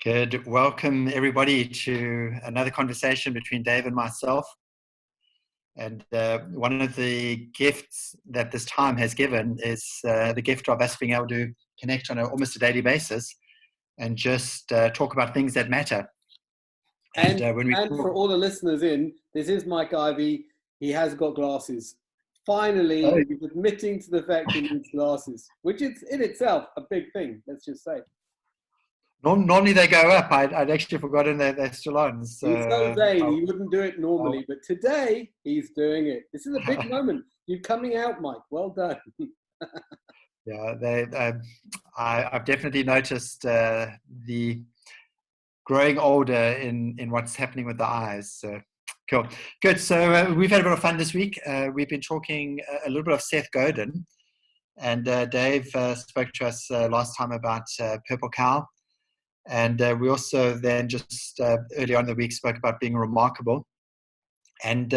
Good. Welcome, everybody, to another conversation between Dave and myself. And one of the gifts that this time has given is the gift of us being able to connect on almost a daily basis and just talk about things that matter. And for all the listeners this is Mike Ivey. He has got glasses. Finally, he's admitting to the fact he needs glasses, which is in itself a big thing, let's just say. Normally they go up. I'd actually forgotten that they're still on. He's so vain, he wouldn't do it normally, but today he's doing it. This is a big moment. You're coming out, Mike. Well done. Yeah, I've definitely noticed the growing older in what's happening with the eyes. So cool. Good. So we've had a bit of fun this week. We've been talking a little bit of Seth Godin, and Dave spoke to us last time about Purple Cow. And we also then just early on in the week spoke about being remarkable. And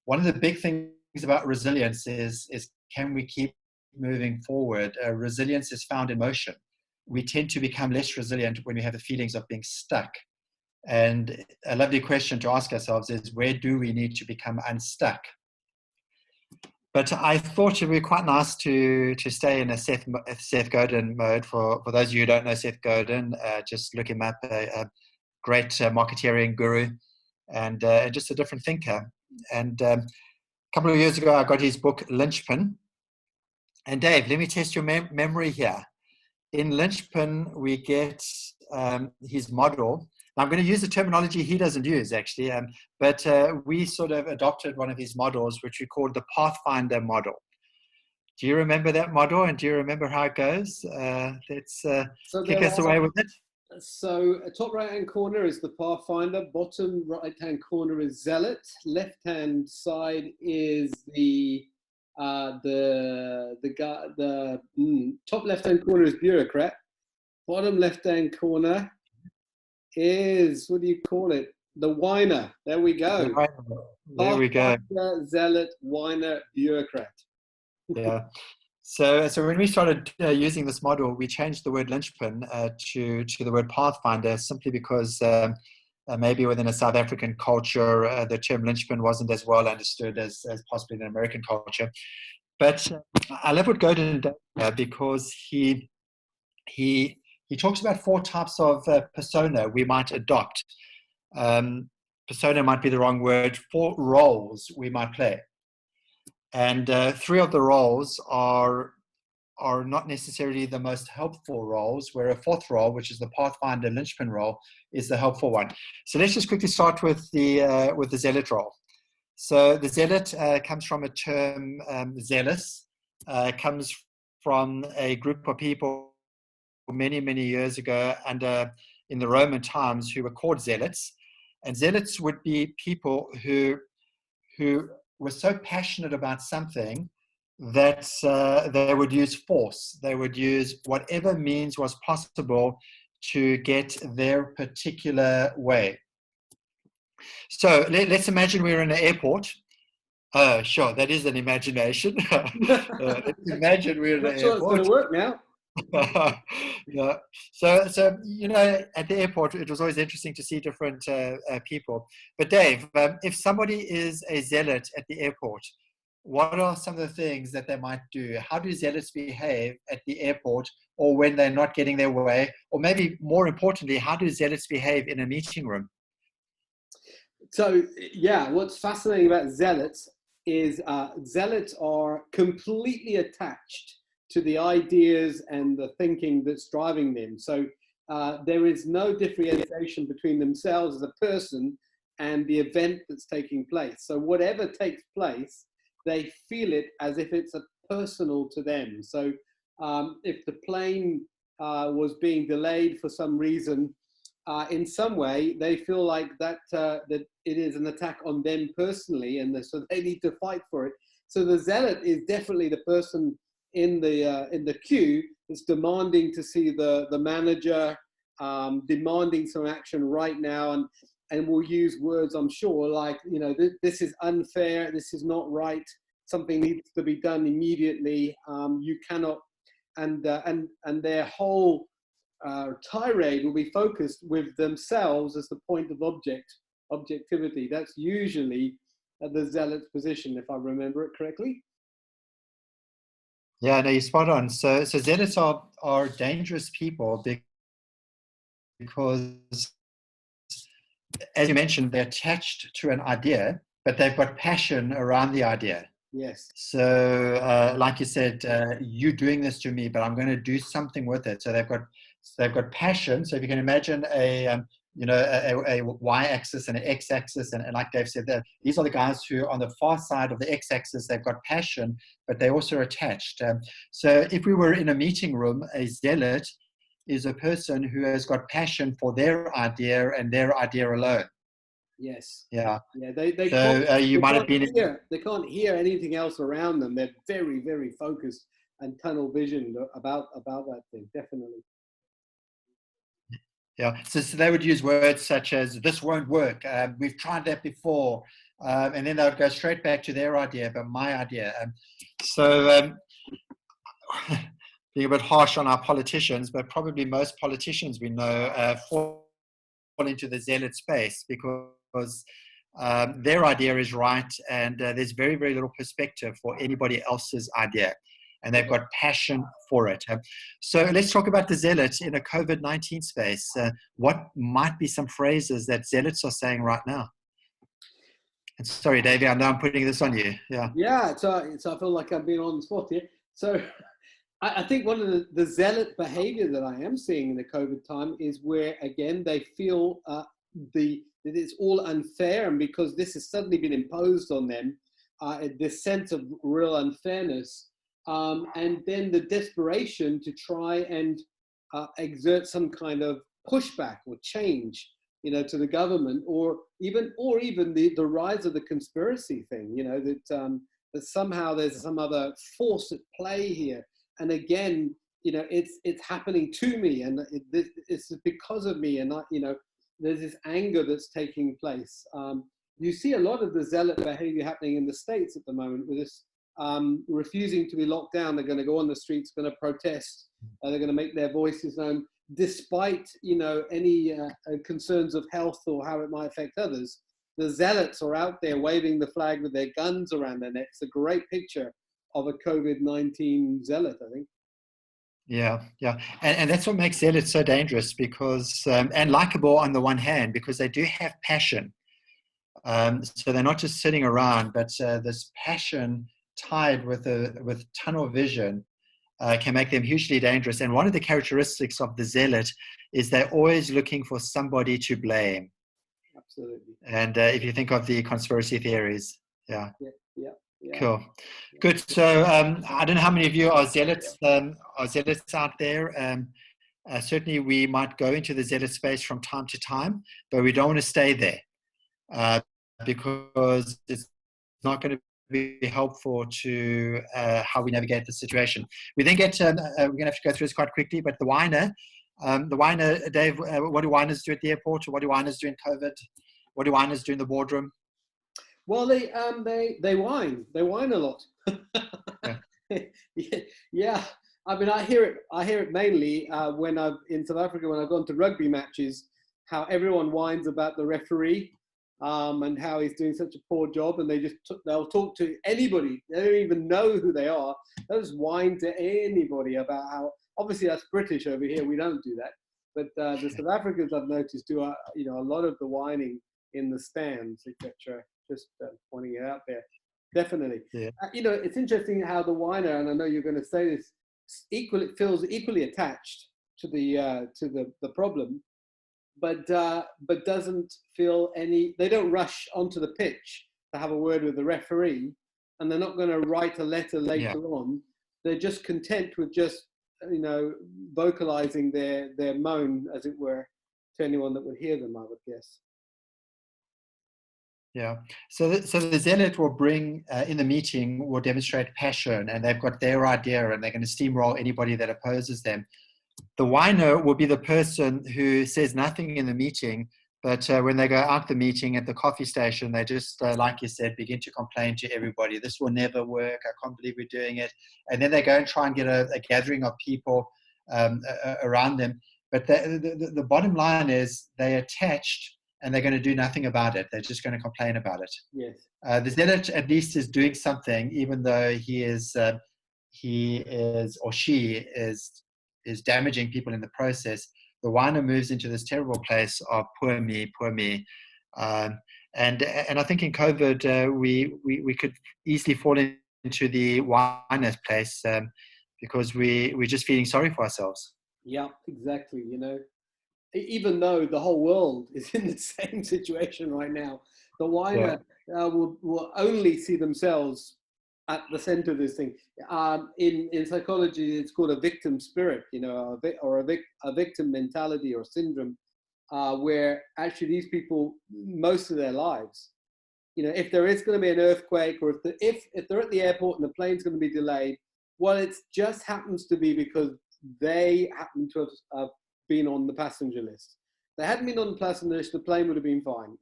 one of the big things about resilience is can we keep moving forward? Resilience is found in motion. We tend to become less resilient when we have the feelings of being stuck. And a lovely question to ask ourselves is, where do we need to become unstuck? But I thought it would be quite nice to stay in a Seth Godin mode. For those of you who don't know Seth Godin, just look him up, a great marketeering guru and just a different thinker. And a couple of years ago, I got his book, Linchpin. And Dave, let me test your memory here. In Linchpin, we get his model. Now, I'm going to use the terminology he doesn't use, actually, but we sort of adopted one of his models, which we called the Pathfinder model. Do you remember that model, and do you remember how it goes? Let's kick us away with it. So top right-hand corner is the Pathfinder, bottom right-hand corner is Zealot, left-hand side is the top left-hand corner is Bureaucrat, bottom left-hand corner is, what do you call it? The Whiner. There we go. There we go. Zealot, Whiner, Bureaucrat. Yeah. So when we started using this model, we changed the word linchpin to the word pathfinder, simply because maybe within a South African culture, the term linchpin wasn't as well understood as possibly in American culture. But I love what Godin does because he talks about 4 types of persona we might adopt. Persona might be the wrong word. 4 roles we might play. And 3 of the roles are not necessarily the most helpful roles, where a 4th role, which is the Pathfinder Linchpin role, is the helpful one. So let's just quickly start with the Zealot role. So the Zealot comes from a term, zealous, comes from a group of people many years ago in the Roman times who were called zealots. And zealots would be people who were so passionate about something that they would use force. They would use whatever means was possible to get their particular way. So let's imagine we're in an airport. Sure, that is an imagination. Let's imagine we're in an airport. It's going to work now. Yeah. So at the airport, it was always interesting to see different people. But Dave, if somebody is a zealot at the airport, what are some of the things that they might do? How do zealots behave at the airport, or when they're not getting their way? Or maybe more importantly, how do zealots behave in a meeting room? So, what's fascinating about zealots is zealots are completely attached to the ideas and the thinking that's driving them. So there is no differentiation between themselves as a person and the event that's taking place. So whatever takes place, they feel it as if it's a personal to them. So if the plane was being delayed for some reason, in some way, they feel like that it is an attack on them personally, and so they need to fight for it. So the zealot is definitely the person in the queue that's demanding to see the manager, demanding some action right now, and will use words, I'm sure, like, this is unfair, this is not right, something needs to be done immediately, you cannot, and their whole tirade will be focused with themselves as the point of objectivity. That's usually the zealot's position, if I remember it correctly. Yeah, no, you're spot on. So zealots are dangerous people because, as you mentioned, they're attached to an idea, but they've got passion around the idea. Yes. So, like you said, you're doing this to me, but I'm going to do something with it. So they've got passion. So if you can imagine a y-axis and an x-axis, and like Dave said, these are the guys who, on the far side of the x-axis, they've got passion, but they're also attached. So if we were in a meeting room, a zealot is a person who has got passion for their idea and their idea alone. Yes. Yeah. Yeah. They can't hear anything else around them. They're very, very focused and tunnel visioned about that thing. Definitely. Yeah. So they would use words such as "this won't work." We've tried that before, and then they would go straight back to their idea, but my idea. Being a bit harsh on our politicians, but probably most politicians we know fall into the zealot space because their idea is right, and there's very, very little perspective for anybody else's idea, and they've got passion for it. So let's talk about the zealots in a COVID-19 space. What might be some phrases that zealots are saying right now? And sorry, Davey, I know I'm putting this on you. Yeah. Yeah. So I feel like I'm being on the spot here. So I think one of the zealot behavior that I am seeing in the COVID time is where, again, they feel that it's all unfair, and because this has suddenly been imposed on them, this sense of real unfairness, and then the desperation to try and exert some kind of pushback or change, to the government, or even the rise of the conspiracy thing, that somehow there's some other force at play here. And again, it's happening to me, and it's because of me, and there's this anger that's taking place. You see a lot of the zealot behavior happening in the States at the moment with this refusing to be locked down. They're going to go on the streets, going to protest. They're going to make their voices known, despite any concerns of health or how it might affect others. The zealots are out there waving the flag with their guns around their necks. A great picture of a COVID-19 zealot, I think. Yeah, and that's what makes zealots so dangerous, because and likable on the one hand, because they do have passion. So they're not just sitting around, but this passion tied with tunnel vision can make them hugely dangerous. And one of the characteristics of the zealot is they're always looking for somebody to blame. Absolutely. And if you think of the conspiracy theories, yeah. Yeah. Cool. Good. So I don't know how many of you are zealots out there. Certainly we might go into the zealot space from time to time, but we don't want to stay there because it's not going to be helpful to how we navigate the situation. We then get, we're going to have to go through this quite quickly, but the whiner, Dave, what do whiners do at the airport? Or what do whiners do in COVID? What do whiners do in the boardroom? Well, they whine. They whine a lot. Yeah. I mean, I hear it mainly when I've in South Africa, when I've gone to rugby matches, how everyone whines about the referee and how he's doing such a poor job, and they'll talk to anybody. They don't even know who they are. They'll just whine to anybody about how. Obviously, that's British over here. We don't do that, but the South Africans I've noticed do a lot of the whining in the stands, etc. Just pointing it out there. Definitely. Yeah. It's interesting how the whiner, and I know you're going to say this, feels equally attached to the problem, but doesn't feel any. They don't rush onto the pitch to have a word with the referee, and they're not going to write a letter later on. They're just content with just vocalizing their moan, as it were, to anyone that would hear them, I would guess. Yeah. So the zealot will bring in the meeting, will demonstrate passion, and they've got their idea, and they're going to steamroll anybody that opposes them. The whiner will be the person who says nothing in the meeting, but when they go out the meeting at the coffee station, they just, like you said, begin to complain to everybody. This will never work. I can't believe we're doing it. And then they go and try and get a gathering of people around them. But the bottom line is they're attached and they're going to do nothing about it. They're just going to complain about it. Yes. The zealot at least is doing something, even though he is or she is damaging people in the process. The whiner moves into this terrible place of poor me, poor me. And I think in COVID, we could easily fall into the whiner's place because we're just feeling sorry for ourselves. Yeah, exactly. Even though the whole world is in the same situation right now, the whiner will only see themselves at the center of this thing. In psychology, it's called a victim spirit, or a victim mentality or syndrome, where actually these people, most of their lives, if there is going to be an earthquake, or if they're at the airport and the plane's going to be delayed, well, it just happens to be because they happen to have been on the passenger list. If they hadn't been on the passenger list, the plane would have been fine.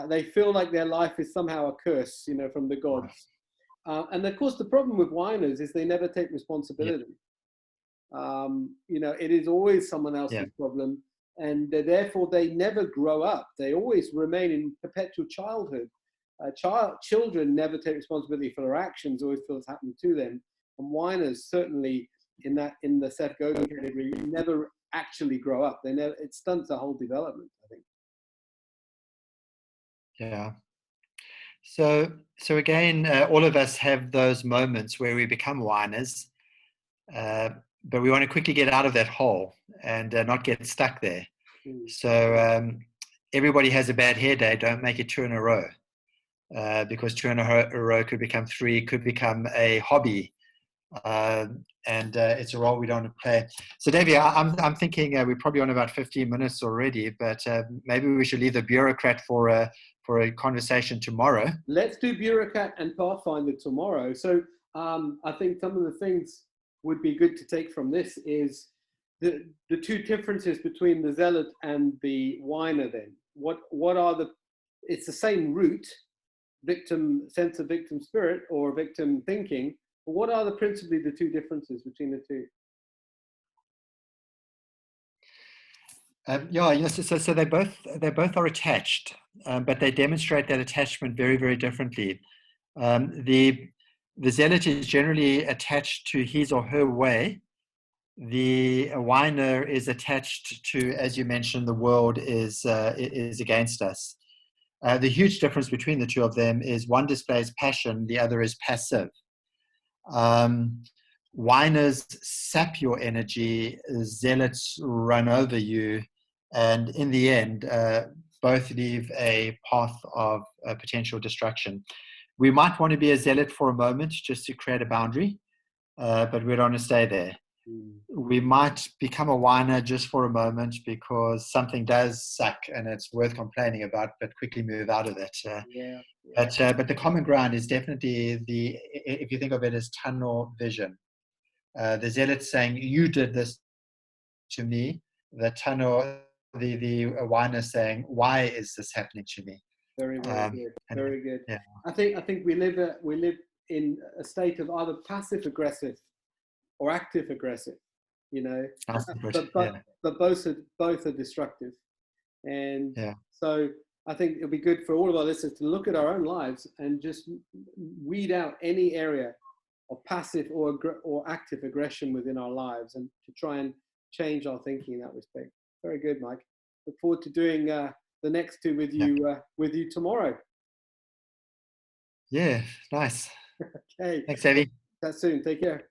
They feel like their life is somehow a curse, from the gods. And of course, the problem with whiners is they never take responsibility. It is always someone else's problem, and therefore they never grow up. They always remain in perpetual childhood. Children never take responsibility for their actions; always feel it's happening to them. And whiners certainly in the Seth Godin category never actually grow up. It stunts their whole development, I think. Yeah. So again, all of us have those moments where we become whiners, but we want to quickly get out of that hole and not get stuck there. So everybody has a bad hair day. Don't make it 2 in a row, because 2 in a row could become 3, could become a hobby, and it's a role we don't want to play. So, Davey, I'm thinking we're probably on about 15 minutes already, but maybe we should leave the bureaucrat for a conversation tomorrow. Let's do bureaucrat and pathfinder tomorrow. So I think some of the things would be good to take from this is the two differences between the zealot and the whiner. Then what are it's the same root, sense of victim spirit or victim thinking, but what are principally the two differences between the two? So they both are attached, but they demonstrate that attachment very, very differently. The zealot is generally attached to his or her way. The whiner is attached to, as you mentioned, the world is against us. The huge difference between the two of them is one displays passion, the other is passive. Whiners sap your energy, zealots run over you, and in the end, both leave a path of potential destruction. We might want to be a zealot for a moment just to create a boundary, but we don't want to stay there. We might become a whiner just for a moment because something does suck and it's worth complaining about, but quickly move out of it. But the common ground is definitely if you think of it as tunnel vision. The zealot saying, "You did this to me." The whiner saying, "Why is this happening to me?" Very good. Very good. Yeah. I think we live in a state of either passive aggressive or active aggressive, but both are destructive. And so I think it'll be good for all of our listeners to look at our own lives and just weed out any area of passive or active aggression within our lives, and to try and change our thinking in that respect. Very good, Mike. Look forward to doing the next two with you tomorrow. Yeah, nice. Okay. Thanks, Evie. That's soon. Take care.